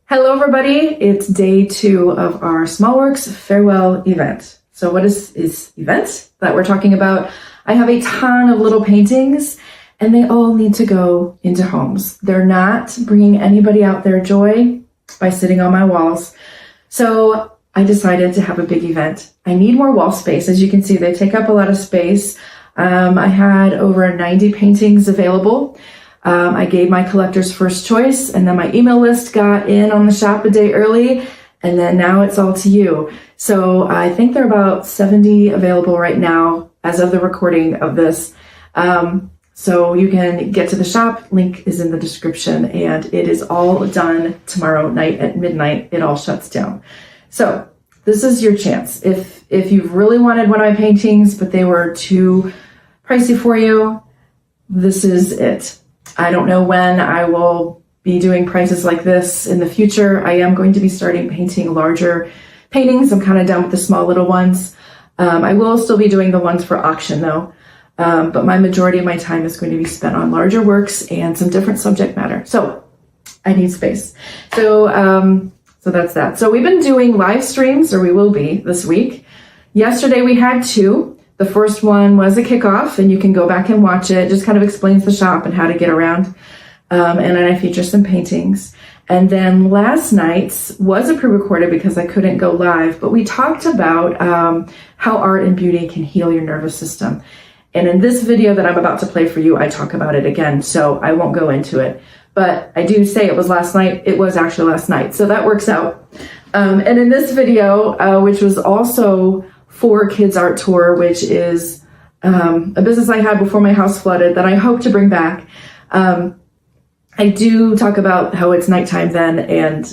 Hello everybody, it's day 2 of our SmallWorks farewell event. So what is event that we're talking about? I have a ton of little paintings and they all need to go into homes. They're not bringing anybody out their joy by sitting on my walls. So I decided to have a big event. I need more wall space. As you can see, they take up a lot of space. I had over 90 paintings available. I gave my collectors first choice, and then my email list got in on the shop a day early, and then now it's all to you. So I think there are about 70 available right now as of the recording of this. So you can get to the shop, link is in the description, and it is all done tomorrow night at midnight. It all shuts down. So this is your chance. If you've really wanted one of my paintings, but they were too pricey for you, this is it. I don't know when I will be doing prices like this in the future. I am going to be starting painting larger paintings. I'm kind of done with the small little ones. I will still be doing the ones for auction though. But my majority of my time is going to be spent on larger works and some different subject matter. So I need space. So that's that. So we've been doing live streams, or we will be this week. Yesterday we had 2. The first one was a kickoff, and you can go back and watch it. It just kind of explains the shop and how to get around. And then I feature some paintings. And then last night's was a pre-recorded because I couldn't go live, but we talked about how art and beauty can heal your nervous system. And in this video that I'm about to play for you, I talk about it again, so I won't go into it. But I do say it was last night. It was actually last night, so that works out. And in this video, which was also for Kids Art Tour, which is a business I had before my house flooded that I hope to bring back. I do talk about how it's nighttime then and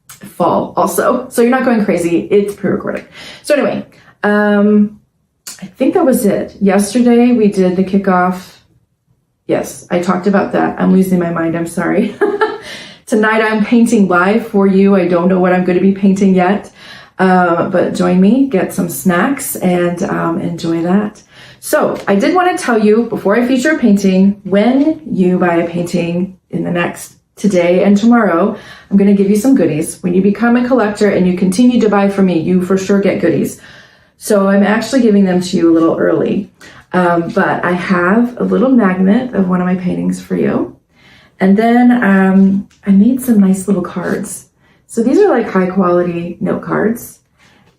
fall also. So you're not going crazy. It's pre-recorded. So anyway, I think that was it. Yesterday we did the kickoff. Yes, I talked about that. I'm losing my mind. I'm sorry. Tonight I'm painting live for you. I don't know what I'm going to be painting yet. But join me, get some snacks, and enjoy that. So I did want to tell you before I feature a painting, when you buy a painting in the next today and tomorrow, I'm going to give you some goodies. When you become a collector and you continue to buy from me, you for sure get goodies. So I'm actually giving them to you a little early. But I have a little magnet of one of my paintings for you. And then I made some nice little cards. So these are like high quality note cards,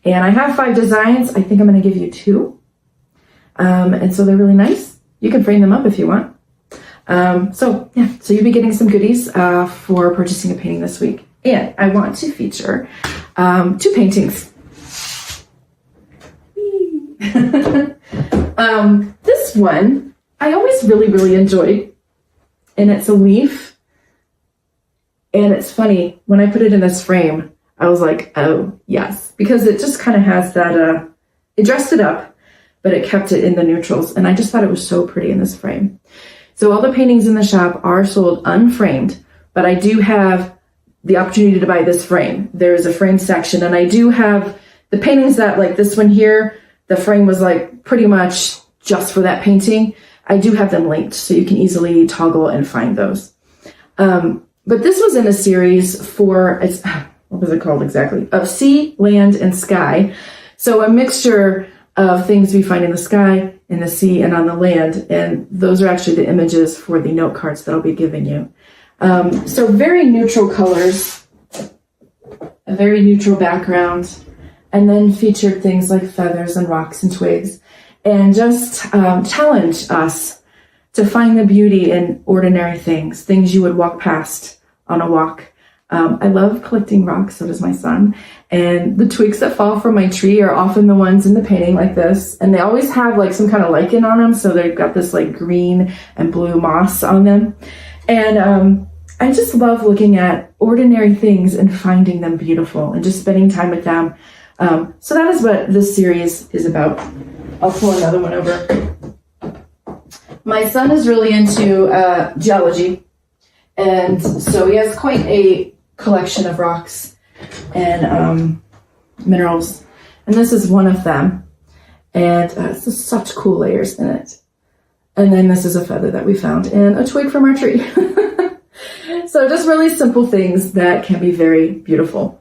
and I have 5 designs. I think I'm going to give you 2. And so they're really nice. You can frame them up if you want. So you'll be getting some goodies for purchasing a painting this week. And I want to feature 2 paintings. This one I always really enjoyed, and it's a leaf. And it's funny, when I put it in this frame, I was like, oh, yes. Because it just kind of has that, it dressed it up, but it kept it in the neutrals. And I just thought it was so pretty in this frame. So all the paintings in the shop are sold unframed, but I do have the opportunity to buy this frame. There is a frame section, and I do have the paintings that, like this one here, the frame was like pretty much just for that painting. I do have them linked, so you can easily toggle and find those. But this was in a series for, what was it called exactly? Of sea, land, and sky. So a mixture of things we find in the sky, in the sea, and on the land. And those are actually the images for the note cards that I'll be giving you. So very neutral colors, a very neutral background, and then featured things like feathers and rocks and twigs. And just challenge us to find the beauty in ordinary things you would walk past on a walk. I love collecting rocks, so does my son. And the twigs that fall from my tree are often the ones in the painting like this. And they always have like some kind of lichen on them, so they've got this like green and blue moss on them. And I just love looking at ordinary things and finding them beautiful and just spending time with them. So that is what this series is about. I'll pull another one over. My son is really into geology, and so he has quite a collection of rocks and minerals, and this is one of them, and it's just such cool layers in it. And then this is a feather that we found and a twig from our tree. So just really simple things that can be very beautiful.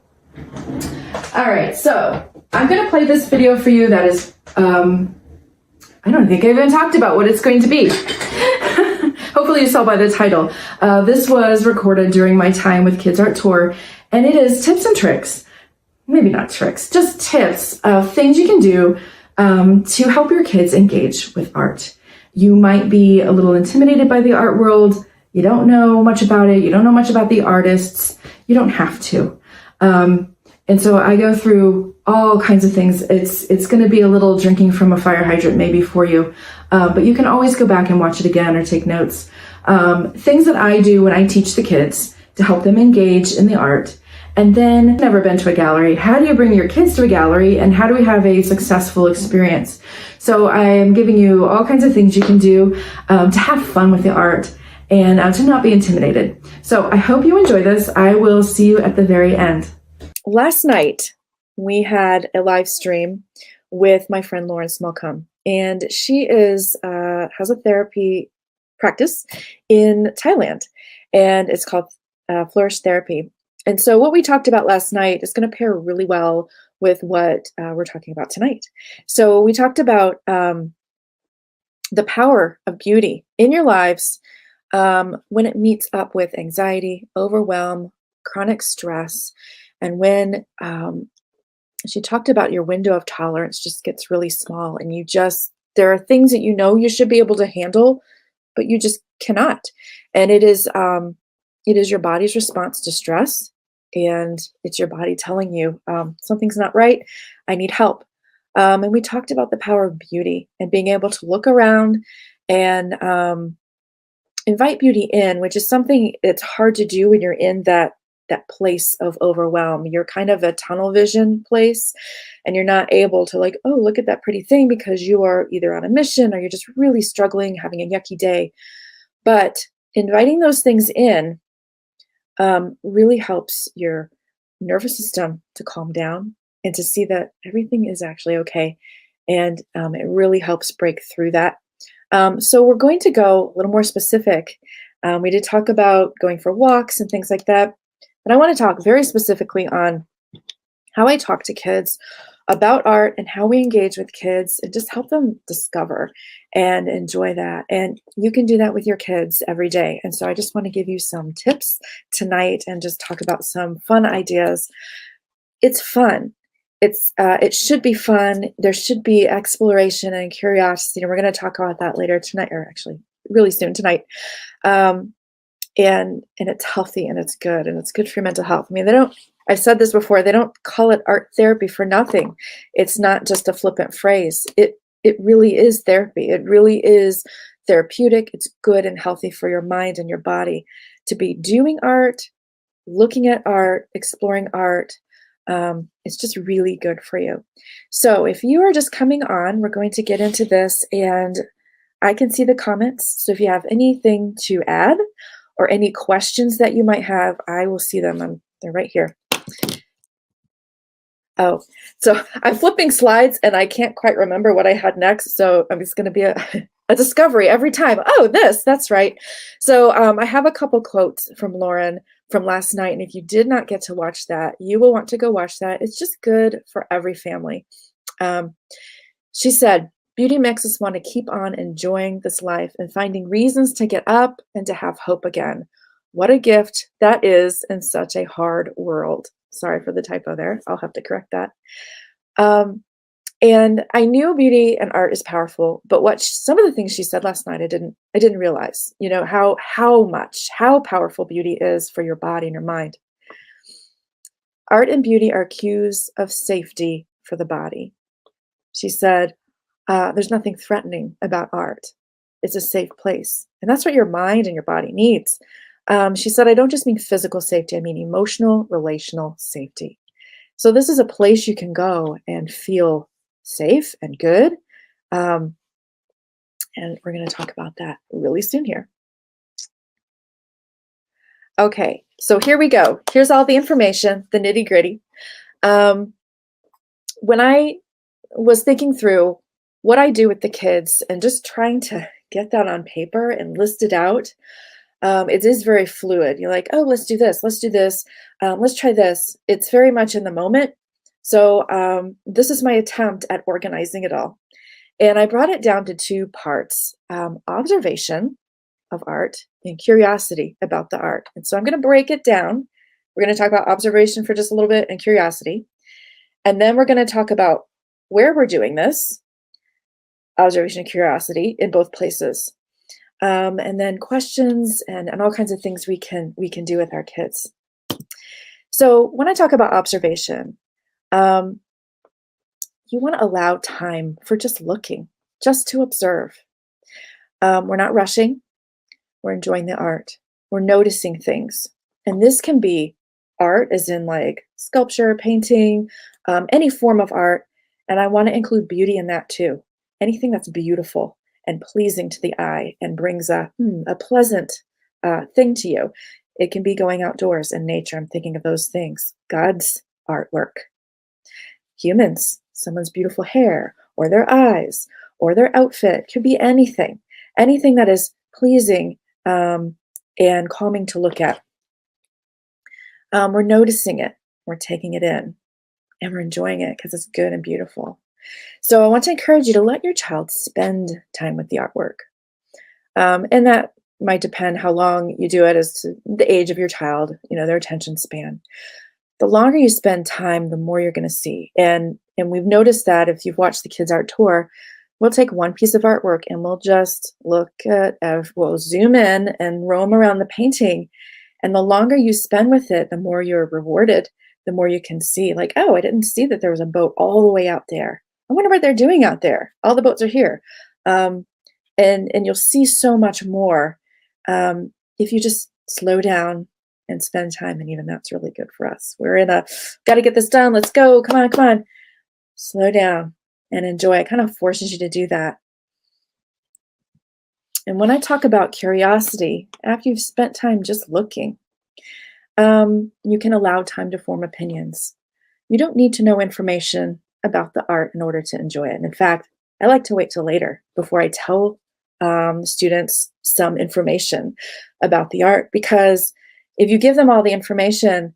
All right, so I'm going to play this video for you that is, I don't think I even talked about what it's going to be. Hopefully you saw by the title. This was recorded during my time with Kids Art Tour, and it is tips and tricks. Maybe not tricks, just tips of things you can do to help your kids engage with art. You might be a little intimidated by the art world. You don't know much about it. You don't know much about the artists. You don't have to. And so I go through all kinds of things. It's going to be a little drinking from a fire hydrant maybe for you, but you can always go back and watch it again or take notes. Things that I do when I teach the kids to help them engage in the art. And then, never been to a gallery. How do you bring your kids to a gallery, and how do we have a successful experience? So I am giving you all kinds of things you can do to have fun with the art and to not be intimidated. So I hope you enjoy this. I will see you at the very end. Last night, we had a live stream with my friend Lauren Smallcombe, and she has a therapy practice in Thailand, and it's called Flourish Therapy. And so what we talked about last night is going to pair really well with what we're talking about tonight. So we talked about the power of beauty in your lives when it meets up with anxiety, overwhelm, chronic stress, and when she talked about your window of tolerance just gets really small, and there are things that you know you should be able to handle, but you just cannot. And it is your body's response to stress. And it's your body telling you something's not right. I need help. And we talked about the power of beauty and being able to look around and invite beauty in, which is something it's hard to do when you're in that place of overwhelm. You're kind of a tunnel vision place, and you're not able to look at that pretty thing because you are either on a mission or you're just really struggling, having a yucky day. But inviting those things in really helps your nervous system to calm down and to see that everything is actually okay. And it really helps break through that. So we're going to go a little more specific. We did talk about going for walks and things like that, but I want to talk very specifically on how I talk to kids about art and how we engage with kids and just help them discover and enjoy that. And you can do that with your kids every day. And so I just want to give you some tips tonight and just talk about some fun ideas. It's fun. It should be fun. There should be exploration and curiosity. And we're going to talk about that later tonight, or actually really soon tonight. And it's healthy and it's good for your mental health. I mean, I've said this before, they don't call it art therapy for nothing. It's not just a flippant phrase. It really is therapy. It really is therapeutic. It's good and healthy for your mind and your body to be doing art, looking at art, exploring art. It's just really good for you. So if you are just coming on, we're going to get into this, and I can see the comments. So if you have anything to add or any questions that you might have, I will see them. They're right here. Oh, so I'm flipping slides and I can't quite remember what I had next. So it's going to be a discovery every time. Oh, that's right. So I have a couple quotes from Lauren from last night. And if you did not get to watch that, you will want to go watch that. It's just good for every family. She said, beauty makes us want to keep on enjoying this life and finding reasons to get up and to have hope again. What a gift that is in such a hard world. Sorry for the typo there. I'll have to correct that. And I knew beauty and art is powerful, but some of the things she said last night, I didn't realize, how powerful beauty is for your body and your mind. Art and beauty are cues of safety for the body. She said, there's nothing threatening about art. It's a safe place. And that's what your mind and your body needs. She said, I don't just mean physical safety, I mean emotional, relational safety. So this is a place you can go and feel safe and good. And we're going to talk about that really soon here. Okay, so here we go. Here's all the information, the nitty gritty. When I was thinking through what I do with the kids and just trying to get that on paper and list it out, It is very fluid. You're like, oh, let's do this, let's try this. It's very much in the moment. So this is my attempt at organizing it all. And I brought it down to two parts, observation of art and curiosity about the art. And so I'm going to break it down. We're going to talk about observation for just a little bit and curiosity. And then we're going to talk about where we're doing this, observation and curiosity in both places. And then questions and all kinds of things we can do with our kids. So when I talk about observation, you want to allow time for just looking, just to observe. We're not rushing. We're enjoying the art. We're noticing things. And this can be art as in like sculpture, painting, any form of art. And I want to include beauty in that too. Anything that's beautiful and pleasing to the eye and brings a pleasant thing to you. It can be going outdoors in nature. I'm thinking of those things. God's artwork. Humans, someone's beautiful hair or their eyes or their outfit. Could be anything. Anything that is pleasing and calming to look at. We're noticing it. We're taking it in. And we're enjoying it because it's good and beautiful. So I want to encourage you to let your child spend time with the artwork. And that might depend how long you do it as to the age of your child, their attention span. The longer you spend time, the more you're going to see. And we've noticed that if you've watched the Kids Art Tour, we'll take one piece of artwork and we'll just we'll zoom in and roam around the painting. And the longer you spend with it, the more you're rewarded, the more you can see like, oh, I didn't see that there was a boat all the way out there. I wonder what they're doing out there. All the boats are here. And you'll see so much more if you just slow down and spend time. And even that's really good for us. We're in got to get this done. Let's go. Come on. Slow down and enjoy. It kind of forces you to do that. And when I talk about curiosity, after you've spent time just looking, you can allow time to form opinions. You don't need to know information about the art in order to enjoy it. And in fact, I like to wait till later before I tell students some information about the art, because if you give them all the information,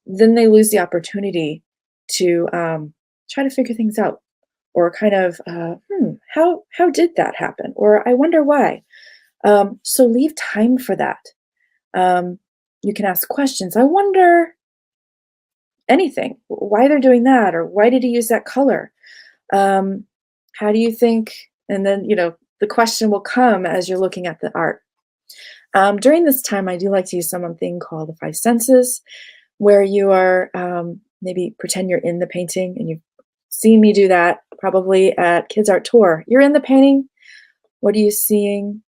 then they lose the opportunity to try to figure things out, or kind of, how did that happen? Or I wonder why. So leave time for that. You can ask questions. I wonder anything, why they're doing that, or why did he use that color? How do you think? And then, the question will come as you're looking at the art. During this time, I do like to use something called the five senses, where you are, maybe pretend you're in the painting, and you've seen me do that probably at Kids Art Tour. You're in the painting. What are you seeing?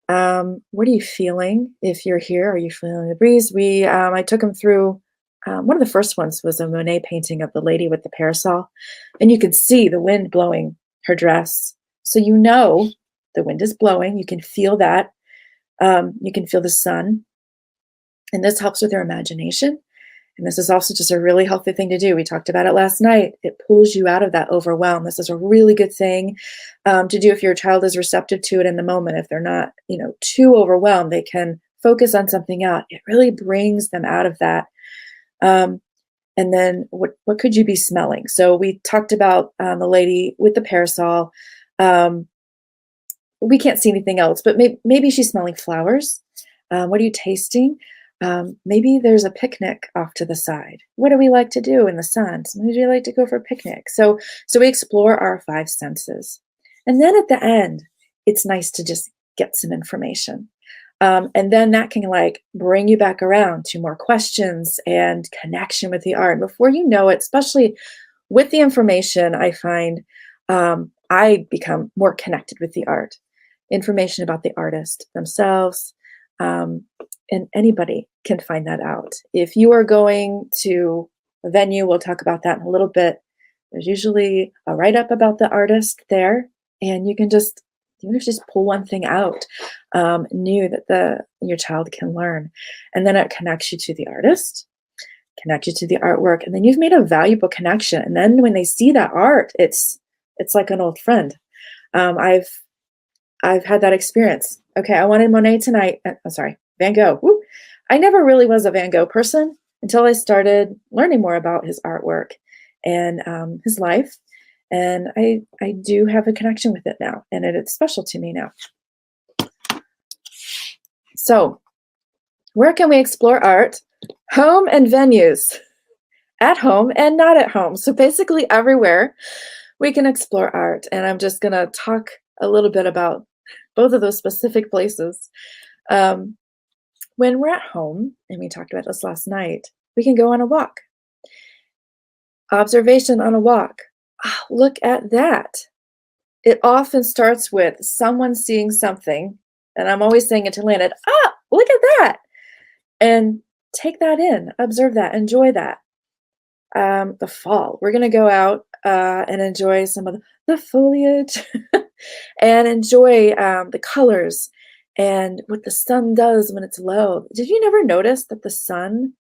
What are you feeling? If you're here, are you feeling the breeze? I took them through, one of the first ones was a Monet painting of the lady with the parasol, and you could see the wind blowing her dress. So the wind is blowing. You can feel that. You can feel the sun, and this helps with their imagination. And this is also just a really healthy thing to do. We talked about it last night. It pulls you out of that overwhelm. This is a really good thing to do if your child is receptive to it in the moment. If they're not, too overwhelmed, they can focus on something else. It really brings them out of that. And then what could you be smelling? So we talked about the lady with the parasol. We can't see anything else, but maybe she's smelling flowers. What are you tasting? Maybe there's a picnic off to the side. What do we like to do in the sun? Sometimes we like to go for a picnic. So we explore our five senses. And then at the end, it's nice to just get some information. And then that can bring you back around to more questions and connection with the art. And before you know it, especially with the information, I find I become more connected with the art. Information about the artist themselves, and anybody can find that out. If you are going to a venue, we'll talk about that in a little bit. There's usually a write-up about the artist there, and you can just pull one thing out new that your child can learn. And then it connects you to the artist, connect you to the artwork, and then you've made a valuable connection. And then when they see that art, it's like an old friend. I've I've had that experience. Okay, I wanted Monet tonight. Sorry, Van Gogh. Woo. I never really was a Van Gogh person until I started learning more about his artwork and his life. And I do have a connection with it now, and it's special to me now. So, where can we explore art? Home and venues, at home and not at home. So basically everywhere we can explore art. And I'm just going to talk a little bit about both of those specific places. When we're at home, and we talked about this last night, we can go on a walk. Observation on a walk. Oh, look at that. It often starts with someone seeing something, and I'm always saying it to Landon, look at that. And take that in, observe that, enjoy that. The fall, we're going to go out and enjoy some of the foliage and enjoy the colors and what the sun does when it's low. Did you never notice that the sun,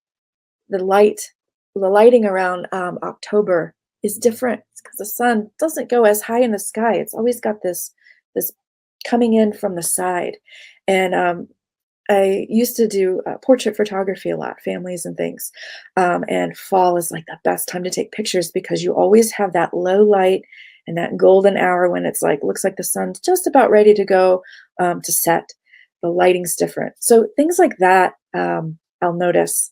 the lighting around October is different? It's because the sun doesn't go as high in the sky. It's always got this coming in from the side. And I used to do portrait photography a lot, families and things. And fall is like the best time to take pictures because you always have that low light and that golden hour when it's like, looks like the sun's just about ready to go to set. The lighting's different. So things like that, I'll notice.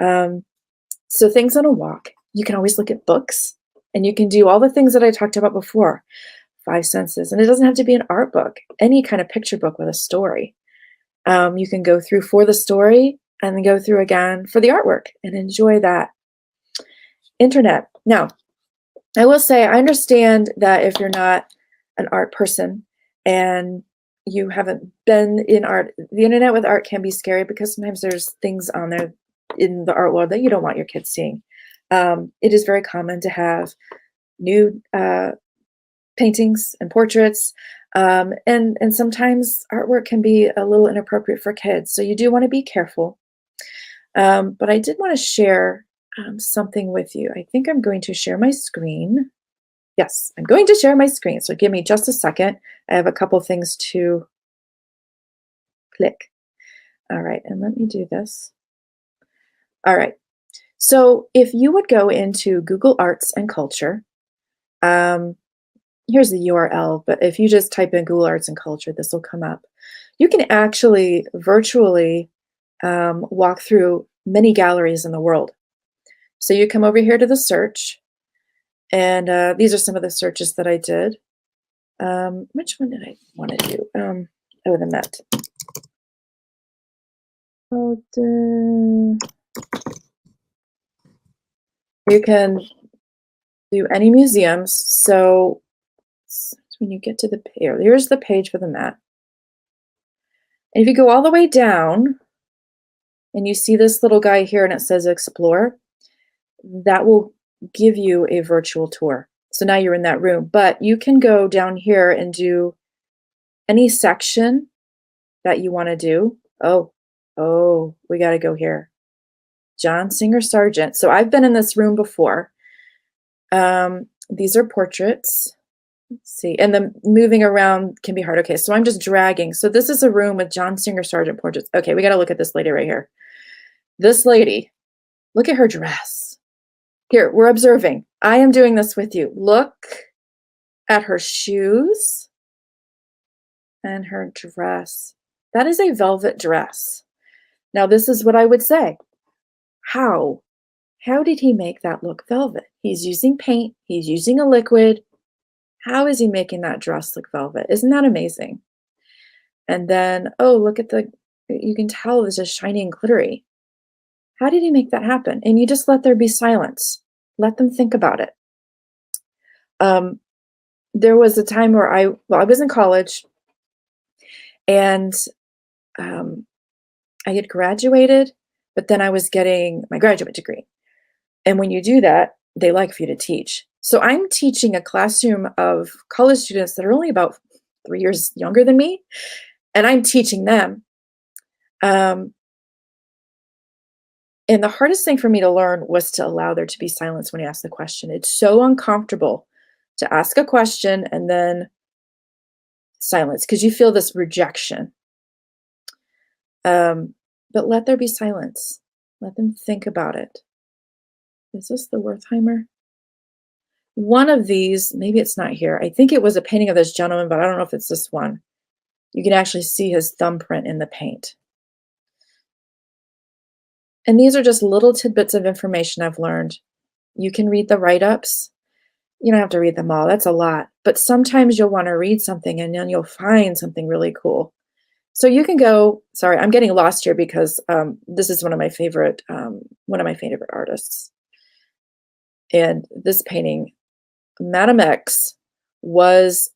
So things on a walk, you can always look at books and you can do all the things that I talked about before, 5 senses. And it doesn't have to be an art book, any kind of picture book with a story. You can go through for the story and then go through again for the artwork and enjoy that. Internet. Now, I will say, I understand that if you're not an art person and you haven't been in art, the internet with art can be scary because sometimes there's things on there in the art world that you don't want your kids seeing. It is very common to have nude paintings and portraits. And sometimes artwork can be a little inappropriate for kids. So you do want to be careful. But I did want to share something with you. I think I'm going to share my screen. Yes, I'm going to share my screen. So give me just a second. I have a couple things to click. All right, and let me do this. All right. So if you would go into Google Arts and Culture, here's the URL, but if you just type in Google Arts and Culture, this will come up. You can actually virtually walk through many galleries in the world. So you come over here to the search, and these are some of the searches that I did. Which one did I want to do? The Met. You can do any museums. So when you get to the here's the page for the Met. And if you go all the way down and you see this little guy here and it says explore, that will give you a virtual tour. So now you're in that room, but you can go down here and do any section that you want to do. Oh, we got to go here. John Singer Sargent. So I've been in this room before. These are portraits. Let's see. And the moving around can be hard. Okay, so I'm just dragging. So this is a room with John Singer Sargent portraits. Okay, we got to look at this lady right here. This lady, look at her dress. Here, we're observing. I am doing this with you. Look at her shoes and her dress. That is a velvet dress. Now, this is what I would say. How did he make that look velvet? He's using paint. He's using a liquid. How is he making that dress look velvet? Isn't that amazing? And then, oh, look at you can tell it's just shiny and glittery. How did he make that happen? And you just let there be silence. Let them think about it. There was a time where I was in college and I had graduated, but then I was getting my graduate degree. And when you do that, they like for you to teach. So I'm teaching a classroom of college students that are only about 3 years younger than me, and I'm teaching them. And the hardest thing for me to learn was to allow there to be silence when you ask the question. It's so uncomfortable to ask a question and then silence because you feel this rejection. But let there be silence. Let them think about it. Is this the Wertheimer? One of these, maybe it's not here. I think it was a painting of this gentleman, but I don't know if it's this one. You can actually see his thumbprint in the paint. And these are just little tidbits of information I've learned. You can read the write-ups. You don't have to read them all. That's a lot. But sometimes you'll want to read something and then you'll find something really cool. So you can go, sorry, I'm getting lost here because this is one of my favorite artists. And this painting, Madame X, was,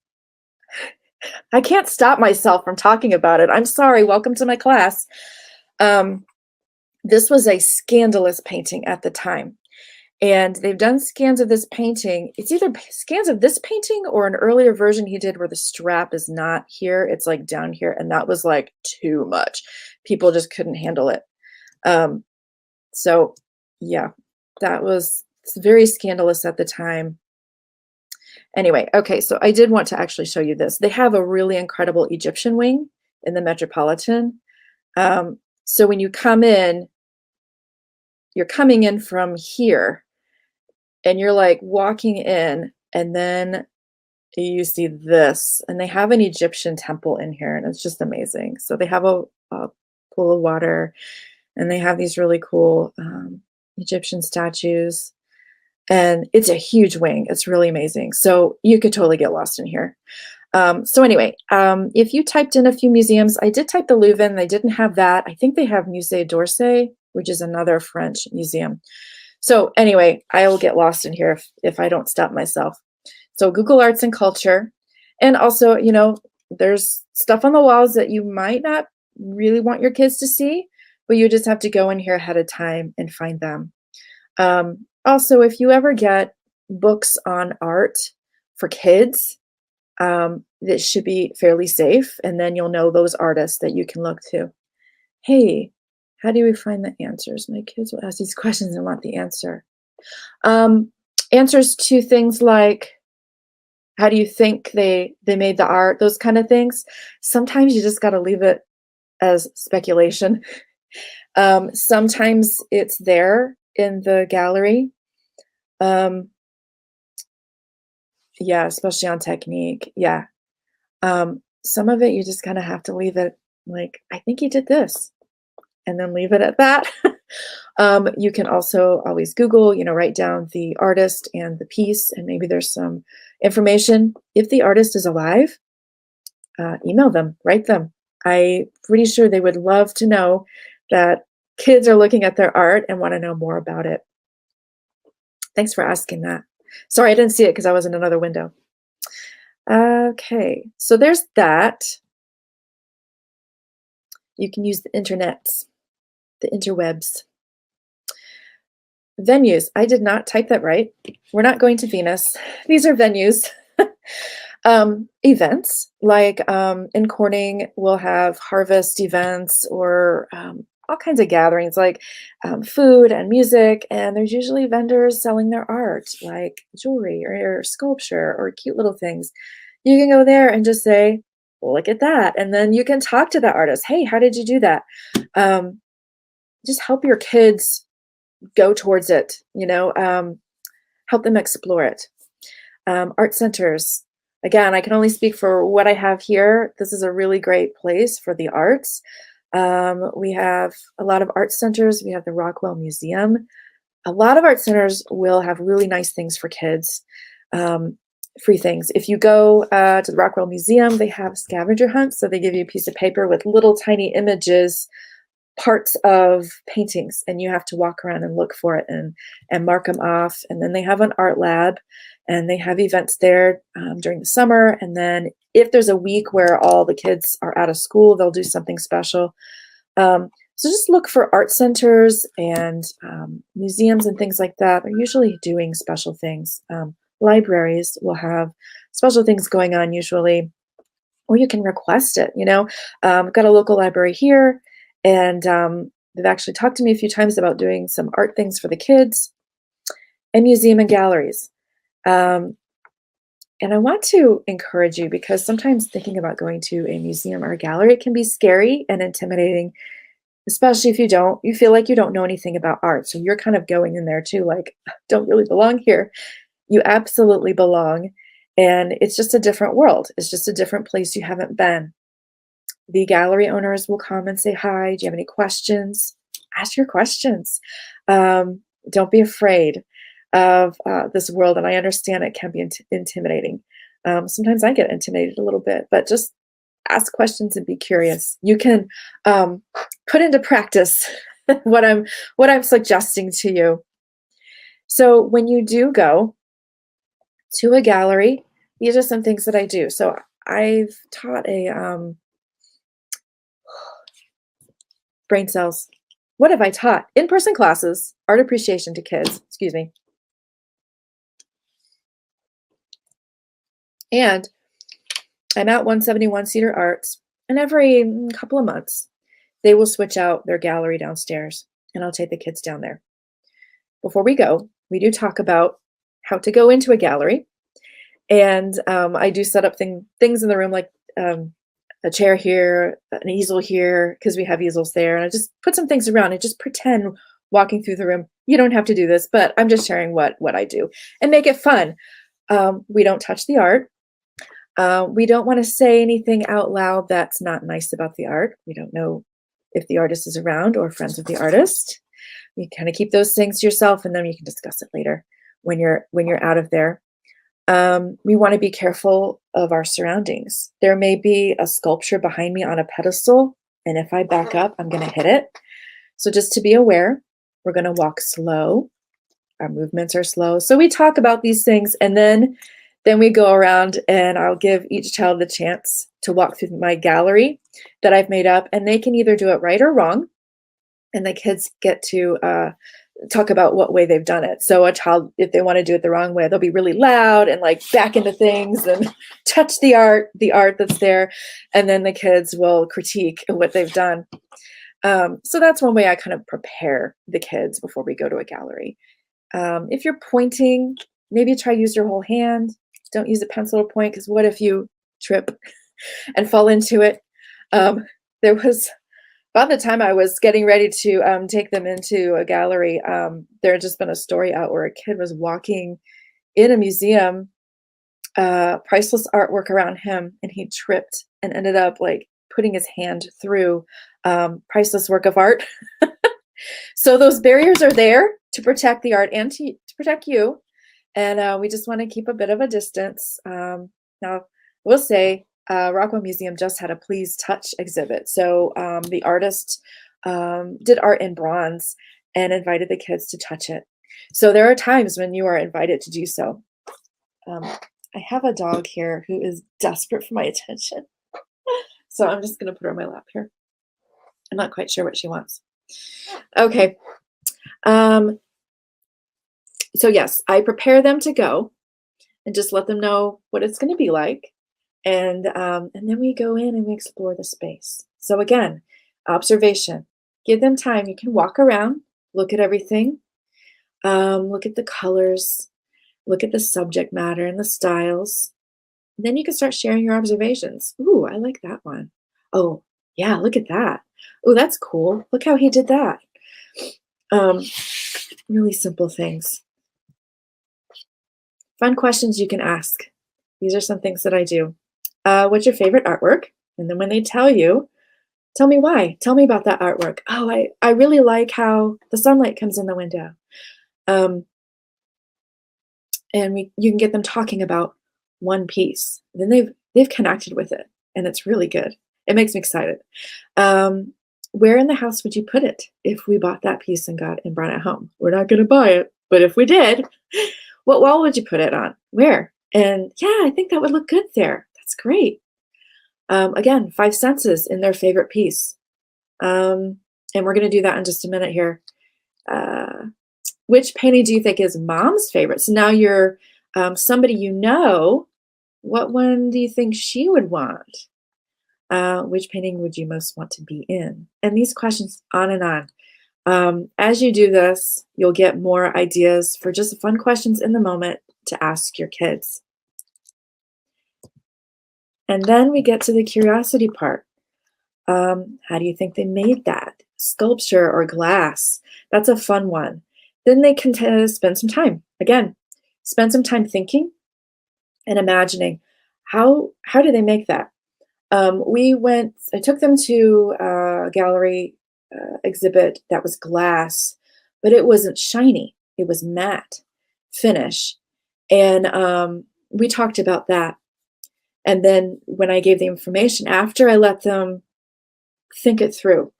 I can't stop myself from talking about it. I'm sorry. Welcome to my class. This was a scandalous painting at the time. And they've done scans of this painting. It's either scans of this painting or an earlier version he did where the strap is not here. It's like down here. And that was like too much. People just couldn't handle it. So yeah, it's very scandalous at the time. Anyway, okay, so I did want to actually show you this. They have a really incredible Egyptian wing in the Metropolitan. So when you come in, you're coming in from here and you're like walking in and then you see this and they have an Egyptian temple in here and it's just amazing. So they have a pool of water and they have these really cool Egyptian statues and it's a huge wing. It's really amazing. So you could totally get lost in here. So anyway, if you typed in a few museums, I did type the Louvre in, they didn't have that. I think they have Musée d'Orsay, which is another French museum. So anyway, I will get lost in here if I don't stop myself. So Google Arts and Culture. And also, you know, there's stuff on the walls that you might not really want your kids to see, but you just have to go in here ahead of time and find them. Also, if you ever get books on art for kids, that should be fairly safe. And then you'll know those artists that you can look to. Hey, how do we find the answers? My kids will ask these questions and want the answer. Answers to things like, how do you think they made the art? Those kind of things. Sometimes you just got to leave it as speculation. Sometimes it's there in the gallery. Yeah, especially on technique. Yeah. Some of it you just kind of have to leave it like, I think he did this. And then leave it at that. You can also always Google, you know, write down the artist and the piece, and maybe there's some information. If the artist is alive, email them, write them. I'm pretty sure they would love to know that kids are looking at their art and want to know more about it. Thanks for asking that. Sorry, I didn't see it because I was in another window. Okay, so there's that. You can use the internet. The interwebs. Venues. I did not type that right. We're not going to Venus. These are venues. Events, like in Corning, we'll have harvest events or all kinds of gatherings like food and music. And there's usually vendors selling their art, like jewelry or sculpture or cute little things. You can go there and just say, look at that. And then you can talk to the artist. Hey, how did you do that? Just help your kids go towards it, you know, help them explore it. Art centers. Again, I can only speak for what I have here. This is a really great place for the arts. We have a lot of art centers. We have the Rockwell Museum. A lot of art centers will have really nice things for kids, free things. If you go to the Rockwell Museum, they have scavenger hunts. So they give you a piece of paper with little tiny images, parts of paintings, and you have to walk around and look for it and mark them off. And then they have an art lab and they have events there during the summer. And then if there's a week where all the kids are out of school, they'll do something special. So just look for art centers and museums and things like that. They're usually doing special things. Libraries will have special things going on usually, or you can request it. You know, I've got a local library here. And they've actually talked to me a few times about doing some art things for the kids, and museum and galleries. And I want to encourage you because sometimes thinking about going to a museum or a gallery can be scary and intimidating, especially if you feel like you don't know anything about art. So you're kind of going in there too, like, don't really belong here. You absolutely belong. And it's just a different world. It's just a different place you haven't been. The gallery owners will come and say, hi, do you have any questions? Ask your questions. Um, don't be afraid of this world. And I understand it can be intimidating. Sometimes I get intimidated a little bit, but just ask questions and be curious. You can put into practice what I'm suggesting to you. So when you do go to a gallery, these are some things that I do. So I've taught a brain cells. What have I taught? In-person classes, art appreciation to kids, excuse me. And I'm at 171 Cedar Arts, and every couple of months, they will switch out their gallery downstairs, and I'll take the kids down there. Before we go, we do talk about how to go into a gallery, and I do set up things in the room like a chair here, an easel here, because we have easels there. And I just put some things around and just pretend walking through the room. You don't have to do this, but I'm just sharing what I do and make it fun. We don't touch the art. We don't want to say anything out loud that's not nice about the art. We don't know if the artist is around or friends with the artist. You kind of keep those things to yourself, and then you can discuss it later when you're out of there. We want to be careful of our surroundings. There may be a sculpture behind me on a pedestal, and if I back up, I'm going to hit it. So just to be aware, we're going to walk slow. Our movements are slow. So we talk about these things, and then we go around, and I'll give each child the chance to walk through my gallery that I've made up, and they can either do it right or wrong. And the kids get to talk about what way they've done it. So a child, if they want to do it the wrong way, they'll be really loud and like back into things and touch the art that's there. And then the kids will critique what they've done. So that's one way I kind of prepare the kids before we go to a gallery. If you're pointing, maybe try use your whole hand. Don't use a pencil or point, because what if you trip and fall into it? There was about the time I was getting ready to take them into a gallery, there had just been a story out where a kid was walking in a museum, priceless artwork around him, and he tripped and ended up like putting his hand through priceless work of art. So those barriers are there to protect the art and to protect you. And we just want to keep a bit of a distance. Now, we'll say Rockwell Museum just had a Please Touch exhibit. So the artist did art in bronze and invited the kids to touch it. So there are times when you are invited to do so. I have a dog here who is desperate for my attention. So I'm just going to put her on my lap here. I'm not quite sure what she wants. Okay. So yes, I prepare them to go and just let them know what it's going to be like. And then we go in and we explore the space. So again, observation. Give them time. You can walk around, look at everything, look at the colors, look at the subject matter and the styles. And then you can start sharing your observations. Ooh, I like that one. Oh, yeah, look at that. Oh, that's cool. Look how he did that. Really simple things. Fun questions you can ask. These are some things that I do. What's your favorite artwork? And then when they tell you, tell me why. Tell me about that artwork. Oh, I really like how the sunlight comes in the window. And you can get them talking about one piece. Then they've connected with it, and it's really good. It makes me excited. Where in the house would you put it if we bought that piece and brought it home? We're not going to buy it, but if we did, what wall would you put it on? Where? And yeah, I think that would look good there. That's great. Again, 5 senses in their favorite piece. And we're going to do that in just a minute here. Which painting do you think is mom's favorite? So now you're somebody you know. What one do you think she would want? Which painting would you most want to be in? And these questions on and on. As you do this, you'll get more ideas for just fun questions in the moment to ask your kids. And then we get to the curiosity part. How do you think they made that? Sculpture or glass? That's a fun one. Then they can spend some time. Again, spend some time thinking and imagining how do they make that? I took them to a gallery exhibit that was glass, but it wasn't shiny. It was matte finish. And we talked about that. And then when I gave the information, after I let them think it through,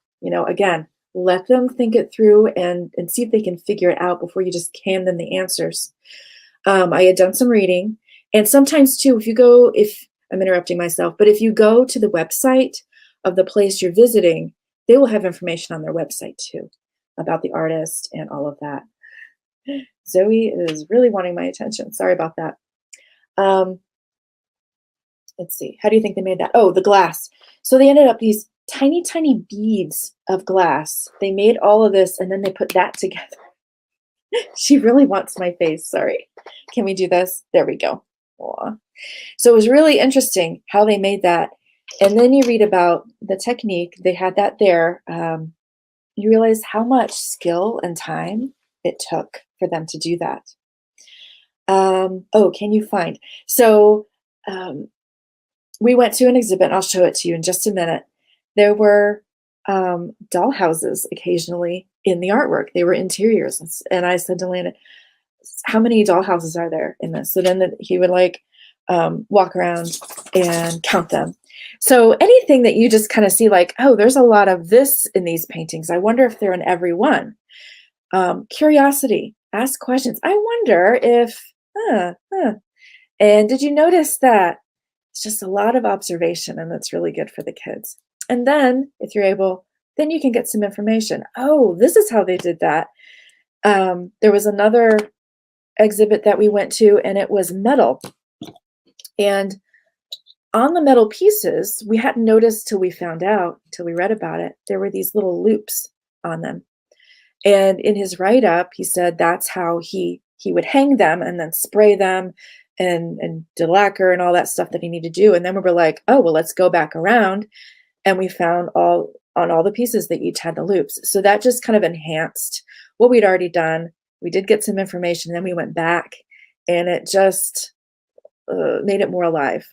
again, let them think it through and see if they can figure it out before you just hand them the answers. I had done some reading. And sometimes too, if I'm interrupting myself, but if you go to the website of the place you're visiting, they will have information on their website too about the artist and all of that. Zoe is really wanting my attention. Sorry about that. Let's see. How do you think they made that? Oh, the glass. So they ended up these tiny, tiny beads of glass. They made all of this and then they put that together. She really wants my face. Sorry. Can we do this? There we go. Aww. So it was really interesting how they made that. And then you read about the technique. They had that there. You realize how much skill and time it took for them to do that. Can you find? So we went to an exhibit. I'll show it to you in just a minute. There were doll houses occasionally in the artwork. They were interiors. And I said to Landon, how many doll houses are there in this? So then he would walk around and count them. So anything that you just kind of see there's a lot of this in these paintings. I wonder if they're in every one. Curiosity, ask questions. I wonder if, and did you notice that? It's just a lot of observation, and that's really good for the kids. And then if you're able, then you can get some information. Oh, this is how they did that. There was another exhibit that we went to, and it was metal. And on the metal pieces, we hadn't noticed till we read about it, there were these little loops on them. And in his write-up, he said that's how he would hang them and then spray them and lacquer and all that stuff that he needed to do. And then we were like, oh, well, let's go back around. And we found on all the pieces that each had the loops. So that just kind of enhanced what we'd already done. We did get some information, then we went back, and it just made it more alive.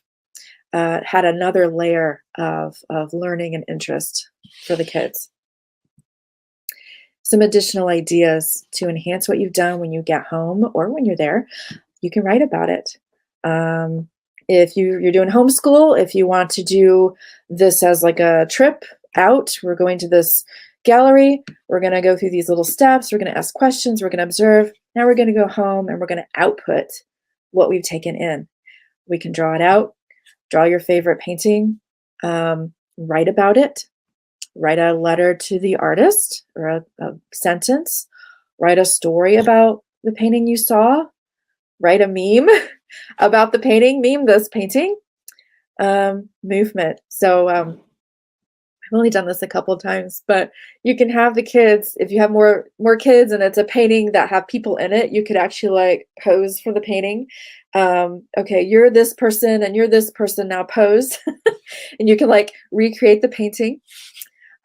Had another layer of learning and interest for the kids. Some additional ideas to enhance what you've done when you get home or when you're there. You can write about it. If you're doing homeschool, if you want to do this as a trip out, we're going to this gallery, we're going to go through these little steps, we're going to ask questions, we're going to observe. Now we're going to go home and we're going to output what we've taken in. We can draw it out, draw your favorite painting, write about it, write a letter to the artist or a sentence, write a story about the painting you saw, write a meme about the painting, meme this painting, movement. So I've only done this a couple of times, but you can have the kids, if you have more kids and it's a painting that have people in it, you could actually pose for the painting. Okay, you're this person and you're this person, now pose. And you can recreate the painting.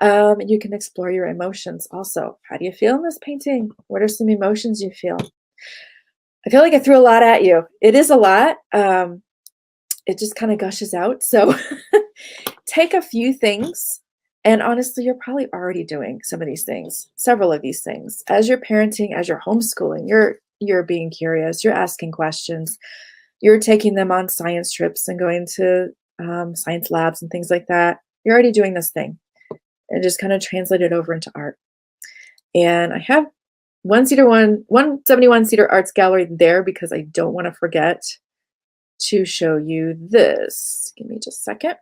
And you can explore your emotions also. How do you feel in this painting? What are some emotions you feel? I feel like I threw a lot at you. It is a lot. It just kind of gushes out. So take a few things. And honestly, you're probably already doing some of these things, several of these things. As you're parenting, as you're homeschooling, you're being curious, you're asking questions, you're taking them on science trips and going to science labs and things like that. You're already doing this thing and just kind of translate it over into art. And I have 171 Cedar Arts Gallery there because I don't want to forget to show you this. Give me just a second.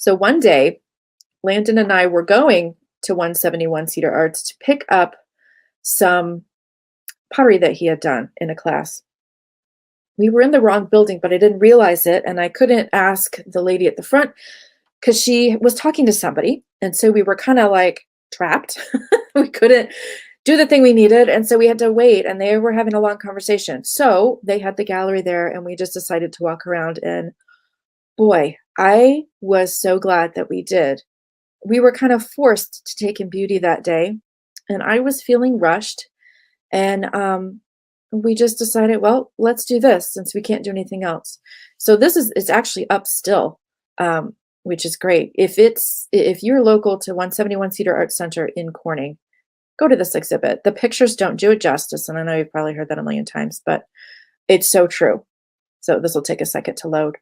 So one day, Landon and I were going to 171 Cedar Arts to pick up some pottery that he had done in a class. We were in the wrong building, but I didn't realize it, and I couldn't ask the lady at the front because she was talking to somebody, and so we were kind of trapped. We couldn't do the thing we needed. And so we had to wait, and they were having a long conversation. So they had the gallery there, and we just decided to walk around. And boy, I was so glad that we did. We were kind of forced to take in beauty that day, and I was feeling rushed. And we just decided, well, let's do this since we can't do anything else. So it's actually up still, which is great. If you're local to 171 Cedar Arts Center in Corning, go to this exhibit. The pictures don't do it justice, and I know you've probably heard that a million times, but it's so true. So this will take a second to load.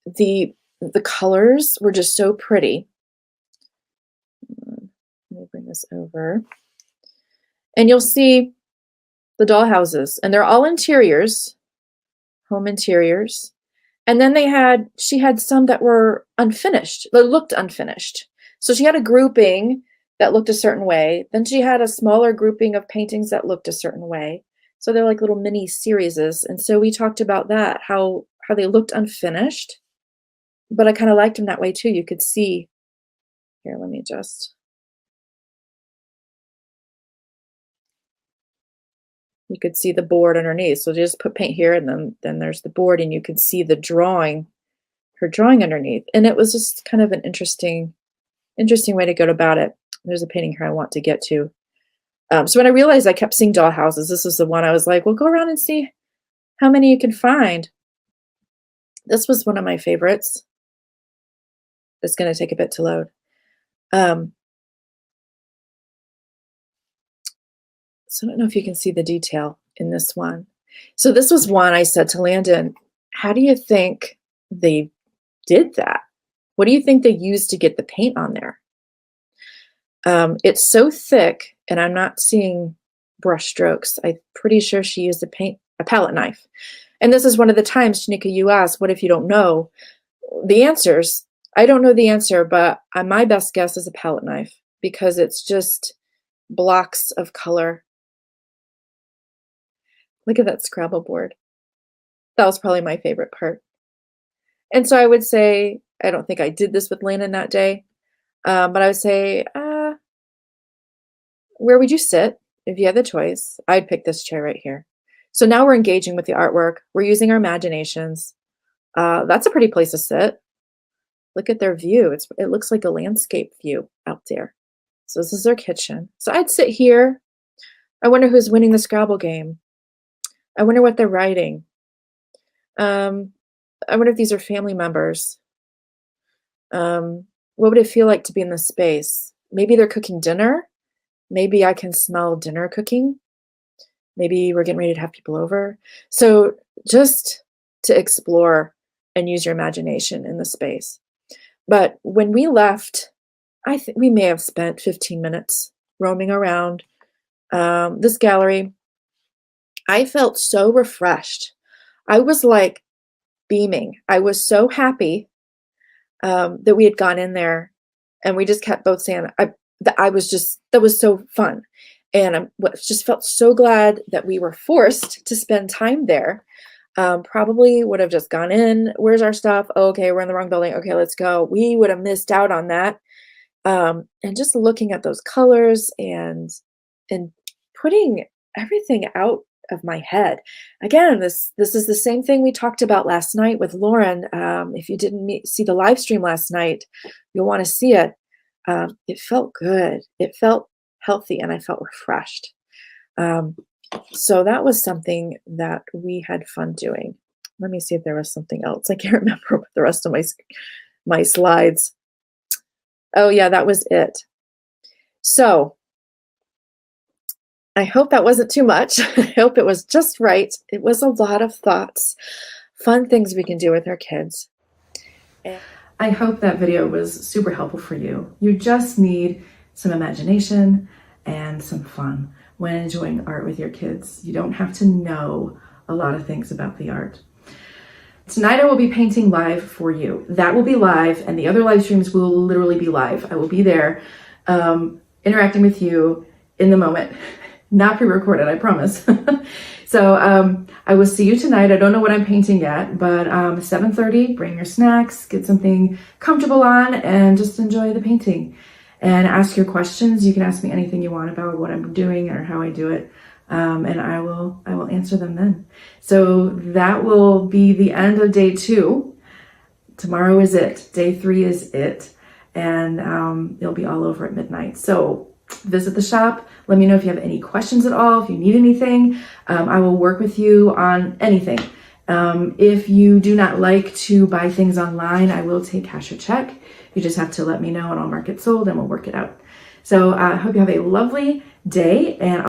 The colors were just so pretty. Let me bring this over. And you'll see the doll houses, and they're all interiors, home interiors. And then she had some that were unfinished, that looked unfinished. So she had a grouping that looked a certain way. Then she had a smaller grouping of paintings that looked a certain way. So they're like little mini series. And so we talked about that, how they looked unfinished, but I kind of liked them that way too. You could see, here, let me just, you could see the board underneath. So just put paint here, and then there's the board, and you could see the drawing, her drawing underneath. And it was just kind of an interesting way to go about it. There's a painting here I want to get to. So when I realized I kept seeing doll houses, this was the one I was like, well, go around and see how many you can find. This was one of my favorites. It's going to take a bit to load. So I don't know if you can see the detail in this one. So this was one I said to Landon, how do you think they did that? What do you think they used to get the paint on there? It's so thick, and I'm not seeing brush strokes. I'm pretty sure she used a palette knife. And this is one of the times, Shanika, you asked, what if you don't know the answers? I don't know the answer, but my best guess is a palette knife, because it's just blocks of color. Look at that Scrabble board. That was probably my favorite part. And so I would say, I don't think I did this with Landon that day, but I would say, where would you sit if you had the choice? I'd pick this chair right here. So now we're engaging with the artwork. We're using our imaginations. That's a pretty place to sit. Look at their view. It looks like a landscape view out there. So this is their kitchen. So I'd sit here. I wonder who's winning the Scrabble game. I wonder what they're writing. I wonder if these are family members. What would it feel like to be in this space? Maybe they're cooking dinner. Maybe I can smell dinner cooking. Maybe we're getting ready to have people over. So just to explore and use your imagination in the space. But when we left, I think we may have spent 15 minutes roaming around this gallery. I felt so refreshed. I was like beaming. I was so happy that we had gone in there, and we just kept both saying, that was so fun. And I just felt so glad that we were forced to spend time there. Probably would have just gone in. Where's our stuff? Oh, okay, we're in the wrong building. Okay, let's go. We would have missed out on that. And just looking at those colors and putting everything out of my head. Again, this is the same thing we talked about last night with Lauren. If you didn't see the live stream last night, you'll want to see it. It felt good. It felt healthy, and I felt refreshed. So that was something that we had fun doing. Let me see if there was something else. I can't remember the rest of my slides. Oh yeah, that was it. So I hope that wasn't too much. I hope it was just right. It was a lot of thoughts, fun things we can do with our kids. And I hope that video was super helpful for you. You just need some imagination and some fun when enjoying art with your kids. You don't have to know a lot of things about the art. Tonight I will be painting live for you. That will be live, and the other live streams will literally be live. I will be there interacting with you in the moment. Not pre-recorded, I promise. So I will see you tonight. I don't know what I'm painting yet, but 7:30, bring your snacks, get something comfortable on, and just enjoy the painting. and ask your questions. You can ask me anything you want about what I'm doing or how I do it. And I will answer them then. So that will be the end of day 2. Tomorrow is it. Day 3 is it. And it'll be all over at midnight. So visit the shop. Let me know if you have any questions at all, if you need anything. I will work with you on anything. If you do not like to buy things online, I will take cash or check. You just have to let me know and I'll mark it sold and we'll work it out. So I hope you have a lovely day, and